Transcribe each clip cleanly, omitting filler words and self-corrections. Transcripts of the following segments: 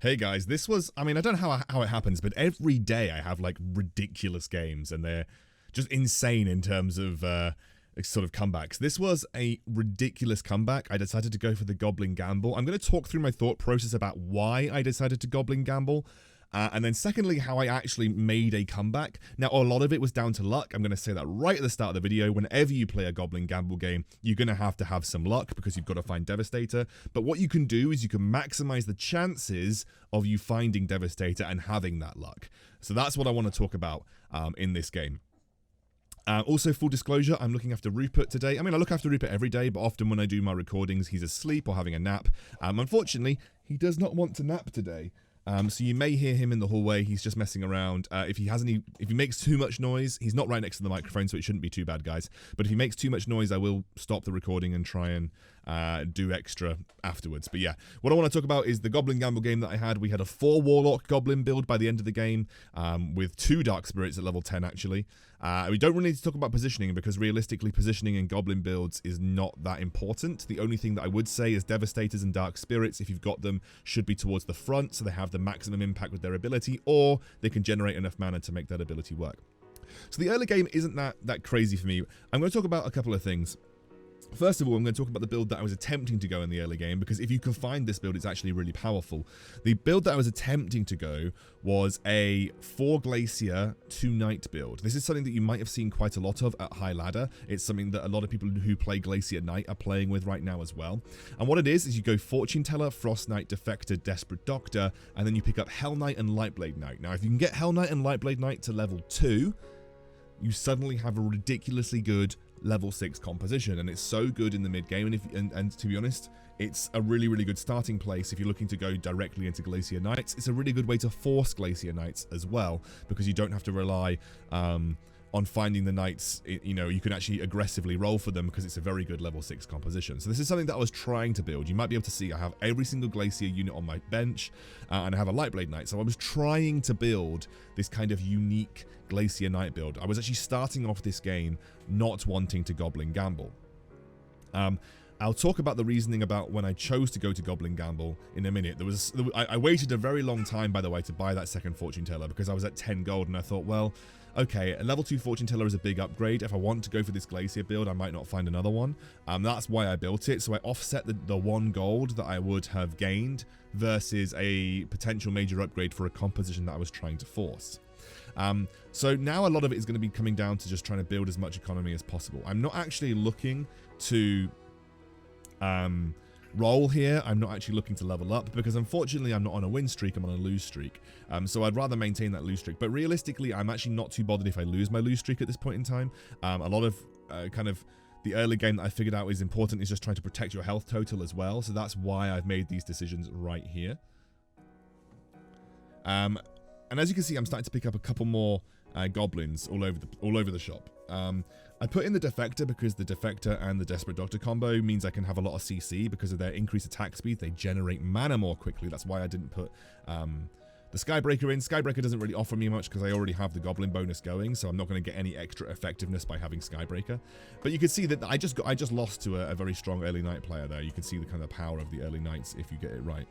Hey guys, this was, I mean, I don't know how it happens, but every day I have like ridiculous games and they're just insane in terms of sort of comebacks. This was a ridiculous comeback. I decided to go for the Goblin Gamble. I'm going to talk through my thought process about why I decided to Goblin Gamble. And then secondly, how I actually made a comeback. Now, a lot of it was down to luck. I'm going to say that right at the start of the video. Whenever you play a Goblin Gamble game, you're going to have some luck because you've got to find Devastator. But what you can do is you can maximize the chances of you finding Devastator and having that luck. So that's what I want to talk about in this game. Also, full disclosure, I'm looking after Rupert today. I mean, I look after Rupert every day, but often when I do my recordings, he's asleep or having a nap. Unfortunately, he does not want to nap today. So you may hear him in the hallway. He's just messing around. If he makes too much noise, he's not right next to the microphone, so it shouldn't be too bad, guys. But if he makes too much noise, I will stop the recording and try and do extra afterwards. But yeah, what I want to talk about is the Goblin Gamble game that I had. We had a 4 Warlock Goblin build by the end of the game, with 2 Dark Spirits at level 10, actually. We don't really need to talk about positioning because realistically, positioning in Goblin builds is not that important. The only thing that I would say is Devastators and Dark Spirits, if you've got them, should be towards the front, so they have the maximum impact with their ability, or they can generate enough mana to make that ability work. So the early game isn't that crazy for me. I'm going to talk about a couple of things. First of all, I'm going to talk about the build that I was attempting to go in the early game, because if you can find this build, it's actually really powerful. The build that I was attempting to go was a 4 Glacia, 2 Knight build. This is something that you might have seen quite a lot of at High Ladder. It's something that a lot of people who play Glacia Knight are playing with right now as well. And what it is you go Fortune Teller, Frost Knight, Defector, Desperate Doctor, and then you pick up Hell Knight and Lightblade Knight. Now, if you can get Hell Knight and Lightblade Knight to level 2, you suddenly have a ridiculously good level 6 composition, and it's so good in the mid game, and to be honest, it's a really good starting place if you're looking to go directly into Glacia Knights. It's a really good way to force Glacia Knights as well, because you don't have to rely on finding the knights. You can actually aggressively roll for them because it's a very good level 6 composition. So this is something that I was trying to build. You might be able to see I have every single Glacia unit on my bench, and I have a Lightblade Knight. So I was trying to build this kind of unique Glacia Knight build. I was actually starting off this game not wanting to Goblin Gamble. I'll talk about the reasoning about when I chose to go to Goblin Gamble in a minute. I waited a very long time, by the way, to buy that second Fortune Teller because I was at 10 gold, and I thought, well, okay, a level 2 Fortune Teller is a big upgrade. If I want to go for this Glacia build, I might not find another one. That's why I built it. So I offset the 1 gold that I would have gained versus a potential major upgrade for a composition that I was trying to force. So now a lot of it is going to be coming down to just trying to build as much economy as possible. I'm not actually looking to roll here. I'm not actually looking to level up because unfortunately I'm not on a win streak, I'm on a lose streak. So I'd rather maintain that lose streak. But realistically, I'm actually not too bothered if I lose my lose streak at this point in time. A lot of kind of the early game that I figured out is important is just trying to protect your health total as well. So that's why I've made these decisions right here. And as you can see, I'm starting to pick up a couple more goblins all over the shop. I put in the Defector because the Defector and the Desperate Doctor combo means I can have a lot of CC because of their increased attack speed. They generate mana more quickly. That's why I didn't put the Skybreaker in. Skybreaker doesn't really offer me much because I already have the Goblin bonus going, so I'm not going to get any extra effectiveness by having Skybreaker. But you can see that I just lost to a very strong early Knight player there. You can see the kind of power of the early Knights if you get it right.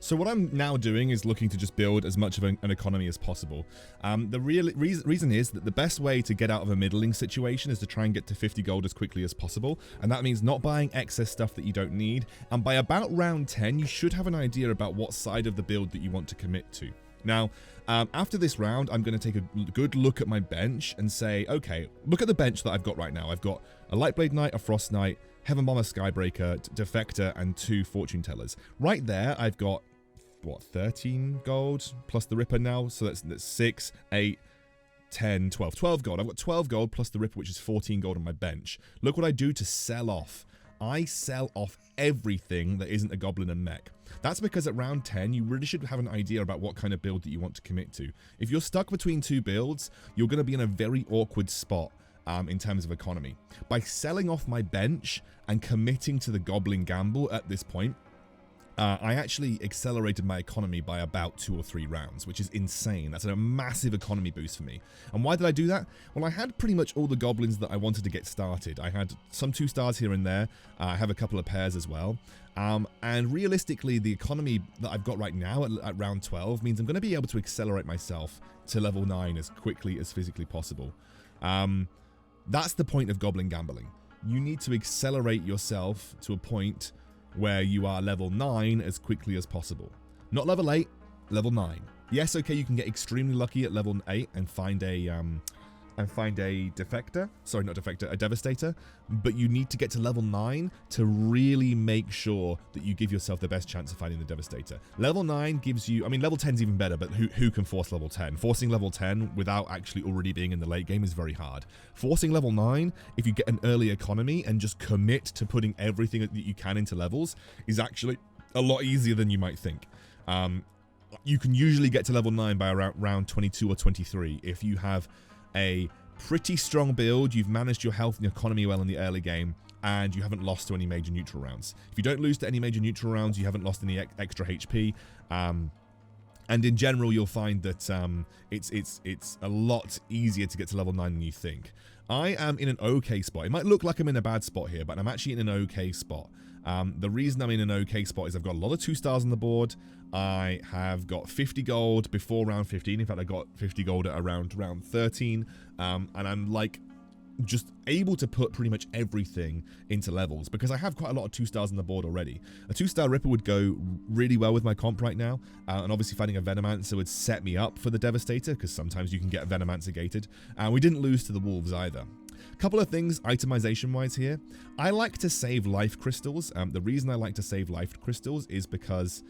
So what I'm now doing is looking to just build as much of an economy as possible. The real reason is that the best way to get out of a middling situation is to try and get to 50 gold as quickly as possible. And that means not buying excess stuff that you don't need. And by about round 10, you should have an idea about what side of the build that you want to commit to. Now, after this round, I'm going to take a good look at my bench and say, okay, look at the bench that I've got right now. I've got a Lightblade Knight, a Frost Knight, Heaven Bomber, Skybreaker, Defector, and 2 Fortune Tellers. Right there, I've got, what, 13 gold plus the Ripper now? So that's 6, 8, 10, 12. 12 gold. I've got 12 gold plus the Ripper, which is 14 gold on my bench. Look what I do to sell off. I sell off everything that isn't a Goblin and Mech. That's because at round 10, you really should have an idea about what kind of build that you want to commit to. If you're stuck between 2 builds, you're going to be in a very awkward spot in terms of economy. By selling off my bench and committing to the Goblin Gamble at this point, I actually accelerated my economy by about 2 or 3 rounds, which is insane. That's a massive economy boost for me. And why did I do that? Well, I had pretty much all the goblins that I wanted to get started. I had some 2 stars here and there. I have a couple of pairs as well. And realistically, the economy that I've got right now at round 12 means I'm going to be able to accelerate myself to level 9 as quickly as physically possible. That's the point of Goblin Gambling. You need to accelerate yourself to a point where you are level 9 as quickly as possible. Not level 8, level 9. Yes, okay, you can get extremely lucky at level 8 and find a defector. Sorry, not defector, a devastator. But you need to get to level 9 to really make sure that you give yourself the best chance of finding the devastator. Level 9 gives you, I mean, level 10 is even better, but who can force level 10? Forcing level 10 without actually already being in the late game is very hard. Forcing level 9, if you get an early economy and just commit to putting everything that you can into levels, is actually a lot easier than you might think. You can usually get to level 9 by around round 22 or 23 if you have a pretty strong build, you've managed your health and your economy well in the early game, and you haven't lost to any major neutral rounds. If you don't lose to any major neutral rounds, you haven't lost any extra HP, and in general, you'll find that it's a lot easier to get to level 9 than you think. I am in an okay spot. It might look like I'm in a bad spot here, but I'm actually in an okay spot. The reason I'm in an okay spot is I've got a lot of 2 stars on the board. I have got 50 gold before round 15. In fact, I got 50 gold at around round 13. And I'm like just able to put pretty much everything into levels because I have quite a lot of 2 stars on the board already. A 2-star Ripper would go really well with my comp right now. And obviously finding a Venomancer would set me up for the Devastator because sometimes you can get a Venomancer gated. And we didn't lose to the Wolves either. Couple of things itemization wise here. I like to save life crystals. The reason I like to save life crystals is because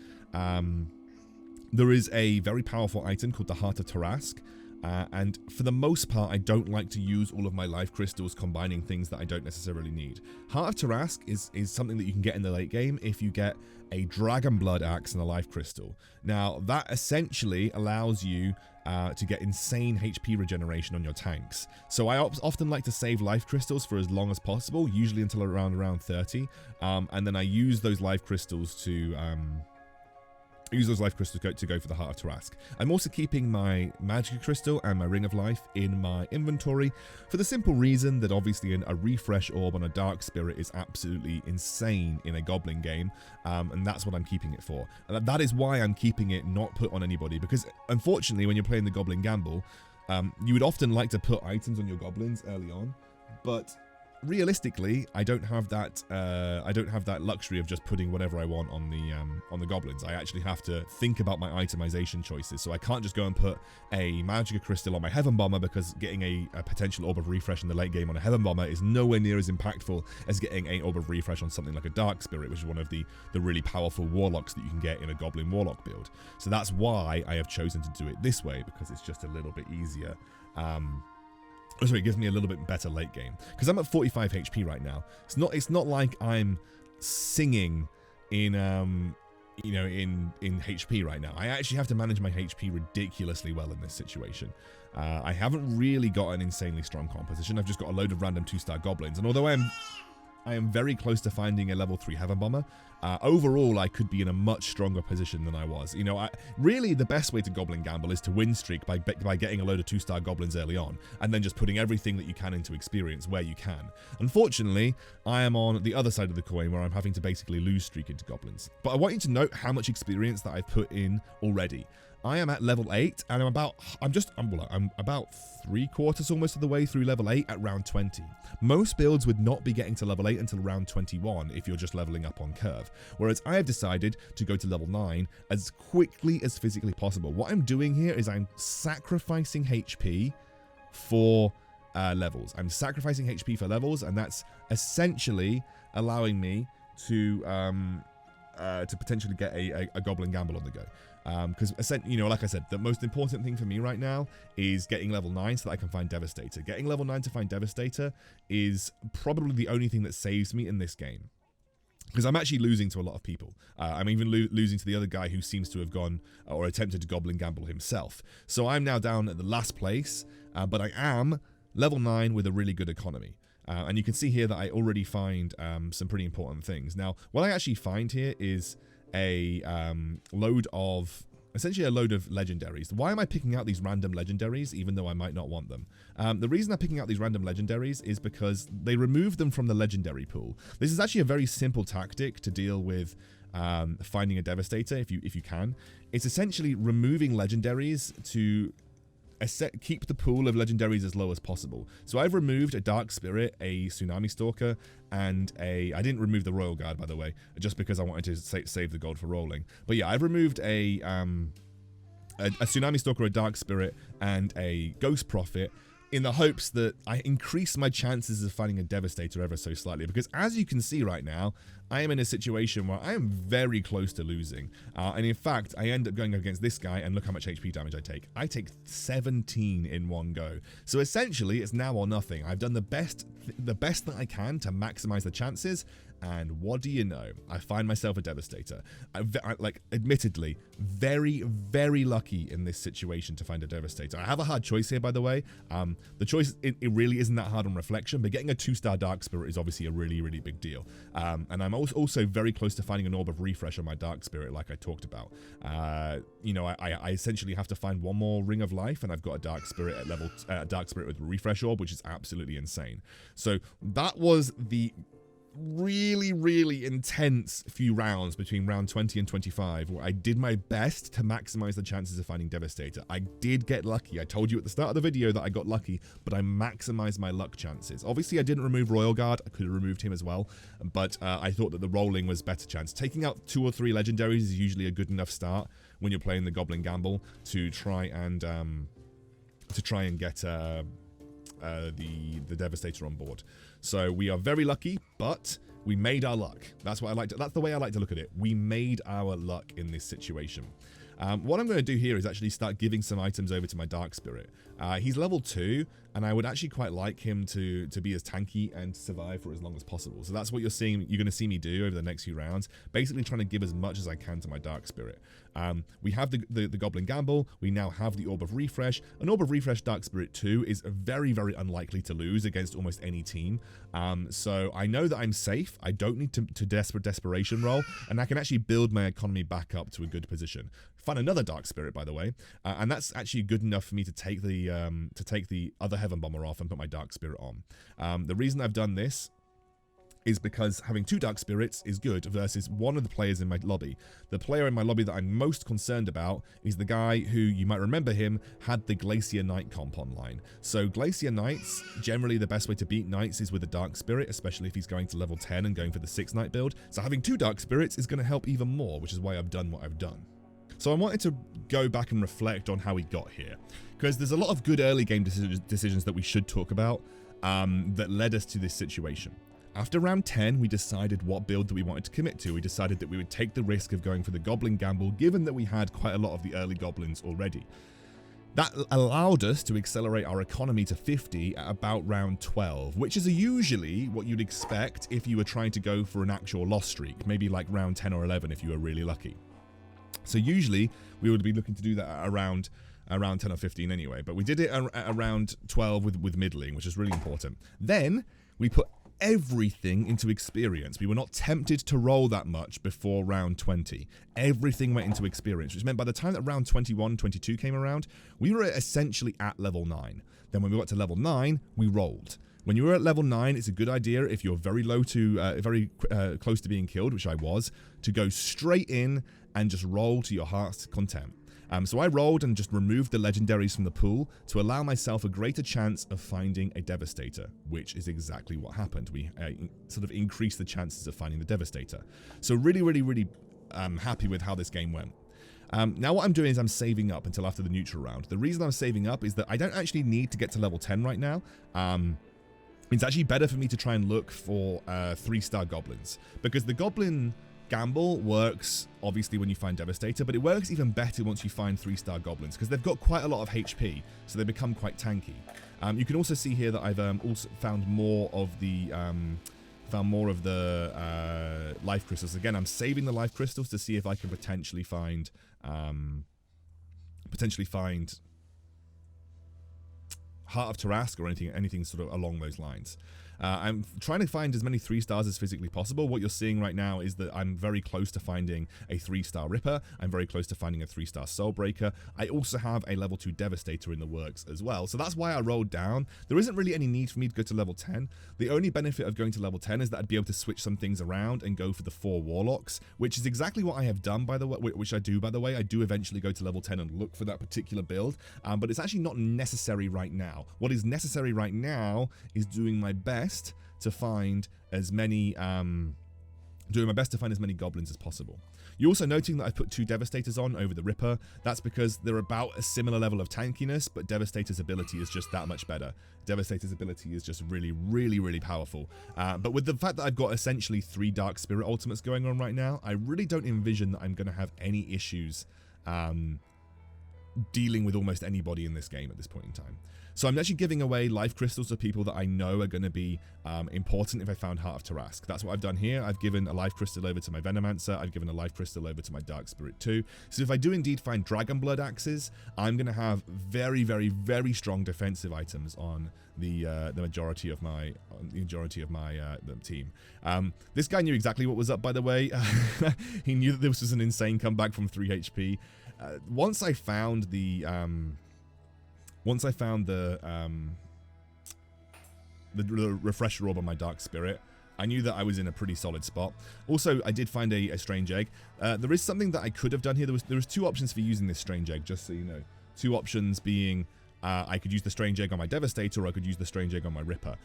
there is a very powerful item called the Heart of Tarask. And for the most part, I don't like to use all of my life crystals combining things that I don't necessarily need. Heart of Tarask is something that you can get in the late game if you get a Dragon Blood Axe and a life crystal. Now, that essentially allows you to get insane HP regeneration on your tanks. So I often like to save life crystals for as long as possible, usually until around 30. And then I use those life crystals to go for the Heart of Tarask. I'm also keeping my Magic Crystal and my Ring of Life in my inventory for the simple reason that obviously a refresh orb on a Dark Spirit is absolutely insane in a Goblin game, and that's what I'm keeping it for. And that is why I'm keeping it not put on anybody, because unfortunately when you're playing the Goblin Gamble, you would often like to put items on your Goblins early on, but realistically, I don't have that luxury of just putting whatever I want on the Goblins. I actually have to think about my itemization choices. So I can't just go and put a Magic Crystal on my Heaven Bomber because getting a potential Orb of Refresh in the late game on a Heaven Bomber is nowhere near as impactful as getting an Orb of Refresh on something like a Dark Spirit, which is one of the really powerful Warlocks that you can get in a Goblin Warlock build. So that's why I have chosen to do it this way, because it's just a little bit easier. Sorry, it gives me a little bit better late game because I'm at 45 HP right now. It's not like I'm singing in in HP right now. I actually have to manage my HP ridiculously well in this situation. I haven't really got an insanely strong composition. I've just got a load of random 2-star goblins, and although I am very close to finding a level 3 Heaven Bomber. Overall, I could be in a much stronger position than I was. You know, really the best way to Goblin Gamble is to win streak by getting a load of 2-star goblins early on, and then just putting everything that you can into experience where you can. Unfortunately, I am on the other side of the coin where I'm having to basically lose streak into goblins. But I want you to note how much experience that I've put in already. I am at level 8, and I'm about 3/4 almost of the way through level 8 at round 20. Most builds would not be getting to level 8 until round 21 if you're just leveling up on curve, whereas I have decided to go to level 9 as quickly as physically possible. What I'm doing here is I'm sacrificing HP for levels. I'm sacrificing HP for levels, and that's essentially allowing me to potentially get a Goblin Gamble on the go. Because, like I said, the most important thing for me right now is getting level 9 so that I can find Devastator. Getting level 9 to find Devastator is probably the only thing that saves me in this game. Because I'm actually losing to a lot of people. I'm even losing to the other guy who seems to have gone or attempted to Goblin Gamble himself. So I'm now down at the last place, but I am level 9 with a really good economy. And you can see here that I already find some pretty important things. Now, what I actually find here is a load of... essentially a load of legendaries. Why am I picking out these random legendaries even though I might not want them? The reason I'm picking out these random legendaries is because they remove them from the legendary pool. This is actually a very simple tactic to deal with finding a Devastator if you can. It's essentially removing legendaries to keep the pool of legendaries as low as possible. So I've removed a Dark Spirit, a Tsunami Stalker, and I didn't remove the Royal Guard, by the way, just because I wanted to save the gold for rolling. But yeah, I've removed a Tsunami Stalker, a Dark Spirit, and a Ghost Prophet in the hopes that I increase my chances of finding a Devastator ever so slightly. Because as you can see right now, I am in a situation where I am very close to losing. And in fact, I end up going against this guy, and look how much HP damage I take. I take 17 in one go. So essentially, it's now or nothing. I've done the best that I can to maximize the chances. And what do you know? I find myself a Devastator. Like, admittedly, very, very lucky in this situation to find a Devastator. I have a hard choice here, by the way. The choice, it really isn't that hard on reflection, but getting a 2-star Dark Spirit is obviously a really, really big deal. And I'm also very close to finding an Orb of Refresh on my Dark Spirit, like I talked about. You know, I essentially have to find one more Ring of Life, and I've got a Dark Spirit at level, Dark Spirit with Refresh Orb, which is absolutely insane. So that was the really, really intense few rounds between round 20 and 25 where I did my best to maximize the chances of finding Devastator. I did get lucky. I told you at the start of the video that I got lucky, but I maximized my luck chances. Obviously, I didn't remove Royal Guard. I could have removed him as well, but I thought that the rolling was better chance. Taking out 2 or 3 legendaries is usually a good enough start when you're playing the Goblin Gamble to try and get the Devastator on board. So we are very lucky, but we made our luck. That's the way I like to look at it. We made our luck in this situation. What I'm going to do here is actually start giving some items over to my Dark Spirit. He's level 2, and I would actually quite like him to be as tanky and survive for as long as possible. So that's what you're going to see me do over the next few rounds, basically trying to give as much as I can to my Dark Spirit. We have the Goblin Gamble. We now have the Orb of Refresh. An Orb of Refresh Dark Spirit 2 is very, very unlikely to lose against almost any team. So I know that I'm safe. I don't need to desperation roll, and I can actually build my economy back up to a good position. Find another Dark Spirit, by the way, and that's actually good enough for me to take the other Heaven Bomber off and put my Dark Spirit on. The reason I've done this is because having 2 Dark Spirits is good versus one of the players in my lobby. The player in my lobby that I'm most concerned about is the guy who, you might remember him, had the Glacia Knight comp online. So Glacia Knights, generally the best way to beat Knights is with a Dark Spirit, especially if he's going to level 10 and going for the 6 Knight build. So having 2 Dark Spirits is going to help even more, which is why I've done what I've done. So I wanted to go back and reflect on how we got here, because there's a lot of good early game decisions that we should talk about that led us to this situation. After round 10, we decided what build that we wanted to commit to. We decided that we would take the risk of going for the Goblin Gamble, given that we had quite a lot of the early goblins already. That allowed us to accelerate our economy to 50 at about round 12, which is usually what you'd expect if you were trying to go for an actual loss streak, maybe like round 10 or 11 if you were really lucky. So usually we would be looking to do that at around 10 or 15 anyway, but we did it at around 12 with middling, which is really important. Then we put everything into experience. We were not tempted to roll that much before round 20. Everything went into experience, which meant by the time that round 21, 22 came around, we were essentially at level 9. Then when we got to level 9, we rolled. When you were at level 9, it's a good idea if you're very low to, very close to being killed, which I was, to go straight in and just roll to your heart's content. So I rolled and just removed the legendaries from the pool to allow myself a greater chance of finding a Devastator, which is exactly what happened. We sort of increased the chances of finding the Devastator. So really, really, really happy with how this game went. Now what I'm doing is I'm saving up until after the neutral round. The reason I'm saving up is that I don't actually need to get to level 10 right now. It's actually better for me to try and look for 3-star goblins, because the Goblin Gamble works obviously when you find Devastator, but it works even better once you find 3-star goblins, because they've got quite a lot of HP, so they become quite tanky. You can also see here that I've also found more of the life crystals. Again, I'm saving the life crystals to see if I can potentially find Heart of Tarask or anything sort of along those lines. I'm trying to find as many 3 stars as physically possible. What you're seeing right now is that I'm very close to finding a 3-star Ripper. I'm very close to finding a 3-star Soulbreaker. I also have a level 2 Devastator in the works as well. So that's why I rolled down. There isn't really any need for me to go to level 10. The only benefit of going to level 10 is that I'd be able to switch some things around and go for the 4 Warlocks, which is exactly what I have done, by the way, which I do, by the way. I do eventually go to level 10 and look for that particular build, but it's actually not necessary right now. What is necessary right now is doing my best to find as many goblins as possible. You're also noting that I've put 2 Devastators on over the Ripper. That's because they're about a similar level of tankiness, but Devastator's ability is just that much better. Devastator's ability is just really, really, really powerful. But with the fact that I've got essentially 3 Dark Spirit ultimates going on right now, I really don't envision that I'm going to have any issues dealing with almost anybody in this game at this point in time. So I'm actually giving away life crystals to people that I know are going to be important if I found Heart of Tarask. That's what I've done here. I've given a life crystal over to my Venomancer. I've given a life crystal over to my Dark Spirit too. So if I do indeed find Dragon Blood axes, I'm going to have very, very, very strong defensive items on the majority of my team. This guy knew exactly what was up, by the way. He knew that this was an insane comeback from 3 HP. Once I found the refresher orb on my Dark Spirit, I knew that I was in a pretty solid spot. Also, I did find a strange egg. There is something that I could have done here. There was 2 options for using this strange egg, just so you know. 2 options being I could use the strange egg on my Devastator, or I could use the strange egg on my Ripper.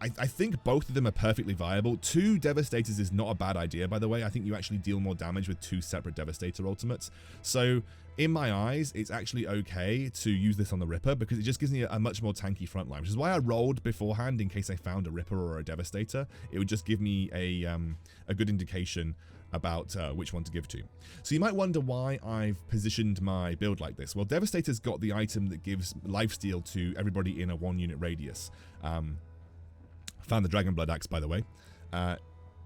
I think both of them are perfectly viable. 2 Devastators is not a bad idea, by the way. I think you actually deal more damage with 2 separate Devastator ultimates. So, in my eyes, it's actually okay to use this on the Ripper, because it just gives me a much more tanky frontline, which is why I rolled beforehand in case I found a Ripper or a Devastator. It would just give me a good indication about which one to give to. So you might wonder why I've positioned my build like this. Well, Devastator's got the item that gives lifesteal to everybody in a 1-unit radius. Found the Dragon Blood Axe, by the way.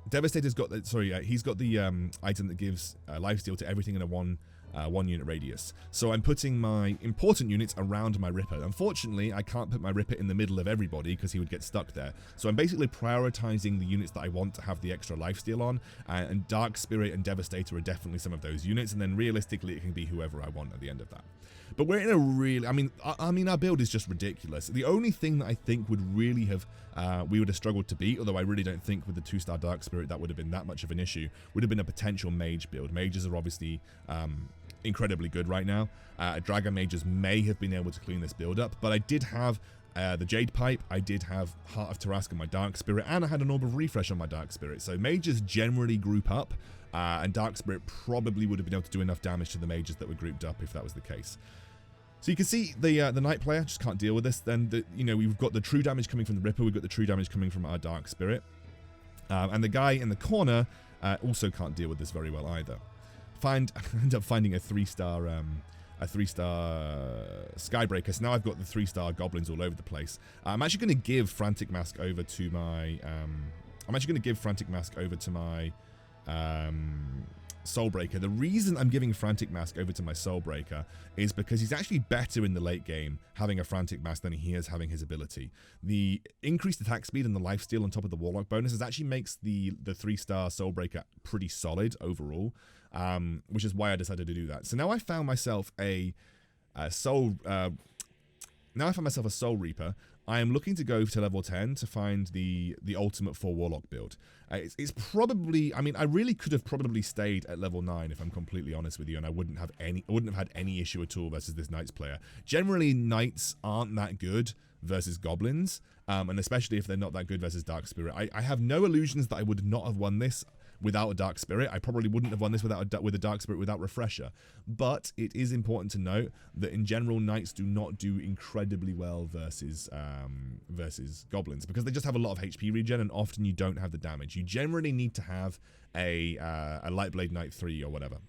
Devastator's got the, he's got the item that gives lifesteal to everything in a 1-unit radius. So I'm putting my important units around my Ripper. Unfortunately, I can't put my Ripper in the middle of everybody because he would get stuck there. So I'm basically prioritizing the units that I want to have the extra lifesteal on, and Dark Spirit and Devastator are definitely some of those units, and then realistically it can be whoever I want at the end of that. But we're in a really, I mean, our build is just ridiculous. The only thing that I think would really have, we would have struggled to beat, although I really don't think with the 2-star Dark Spirit that would have been that much of an issue, would have been a potential mage build. Mages are obviously incredibly good right now. Dragon Mages may have been able to clean this build up, but I did have the Jade Pipe, I did have Heart of Tarask on my Dark Spirit, and I had an Orb of Refresh on my Dark Spirit. So mages generally group up, and Dark Spirit probably would have been able to do enough damage to the mages that were grouped up if that was the case. So you can see the Knight player just can't deal with this. Then we've got the true damage coming from the Ripper, we've got the true damage coming from our Dark Spirit, and the guy in the corner also can't deal with this very well either. End up finding a 3-star Skybreaker. So now I've got the 3-star goblins all over the place. I'm actually going to give Frantic Mask over to my Soulbreaker. The reason I'm giving Frantic Mask over to my Soulbreaker is because he's actually better in the late game having a Frantic Mask than he is having his ability. The increased attack speed and the lifesteal on top of the Warlock bonuses actually makes the 3-star Soulbreaker pretty solid overall, which is why I decided to do that. So now I found myself a Soul Reaper. I am looking to go to level 10 to find the ultimate 4 Warlock build. It's probably, I mean, I really could have probably stayed at level 9 if I'm completely honest with you, and I wouldn't have had any issue at all versus this Knights player. Generally, Knights aren't that good versus Goblins, and especially if they're not that good versus Dark Spirit. I have no illusions that I would not have won this without a Dark Spirit. I probably wouldn't have won this with a Dark Spirit without Refresher. But it is important to note that in general, Knights do not do incredibly well versus Goblins, because they just have a lot of HP regen, and often you don't have the damage. You generally need to have a Lightblade Knight 3 or whatever.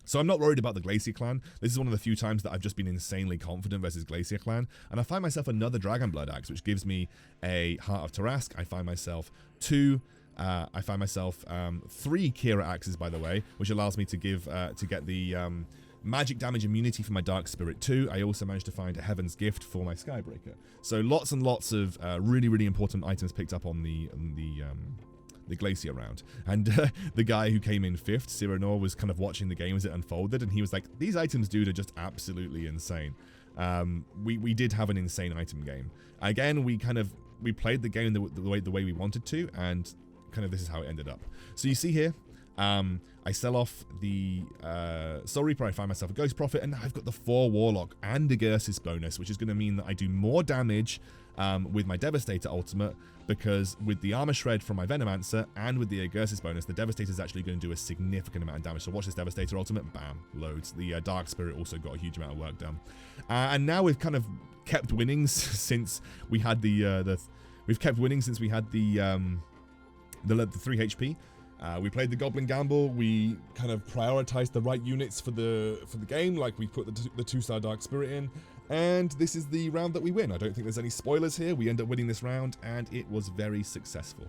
So I'm not worried about the Glacia clan. This is one of the few times that I've just been insanely confident versus Glacia clan. And I find myself another Dragon Blood Axe, which gives me a Heart of Tarask. I find myself 3 Kira axes, by the way, which allows me to get the magic damage immunity for my Dark Spirit 2. I also managed to find a Heaven's Gift for my Skybreaker. So lots and lots of really, really important items picked up on the Glacia round. And the guy who came in 5th, Cyronor, was kind of watching the game as it unfolded, and he was like, these items, dude, are just absolutely insane. We did have an insane item game. Again, we played the game the way we wanted to, and kind of this is how it ended up. So you see here, I sell off the Soul Reaper, I find myself a Ghost Prophet, and now I've got the 4 Warlock and the Gersis bonus, which is going to mean that I do more damage with my Devastator ultimate, because with the Armor Shred from my Venomancer and with the Gersis bonus, the Devastator is actually going to do a significant amount of damage. So watch this Devastator ultimate, bam, loads. The Dark Spirit also got a huge amount of work done. And now we've kind of kept winnings since we had we've kept winning since we had the 3 HP. We played the Goblin Gamble. We kind of prioritized the right units for the game, like we put the 2-star Dark Spirit in, and this is the round that we win. I don't think there's any spoilers here. We end up winning this round, and it was very successful.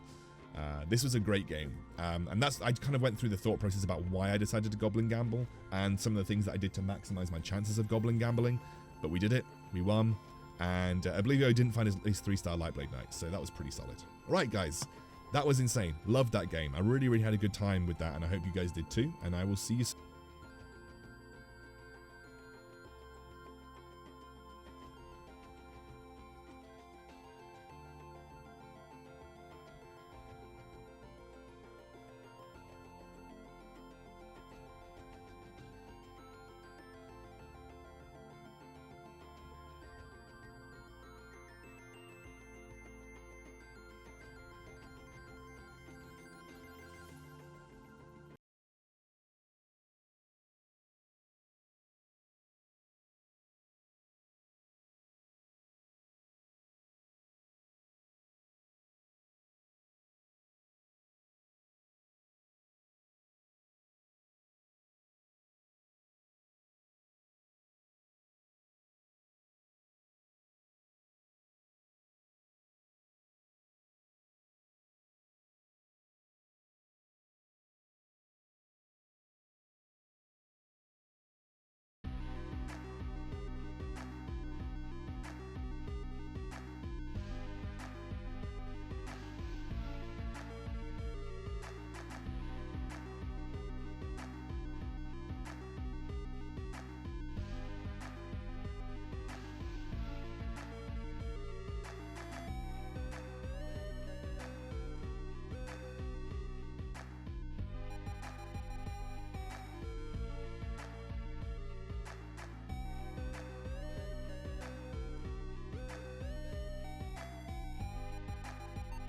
This was a great game, and I kind of went through the thought process about why I decided to Goblin Gamble and some of the things that I did to maximize my chances of Goblin Gambling, but we did it. We won, and I believe I didn't find his 3-star Lightblade Knight, so that was pretty solid. All right, guys. That was insane. Loved that game. I really, really had a good time with that, and I hope you guys did too, and I will see you soon.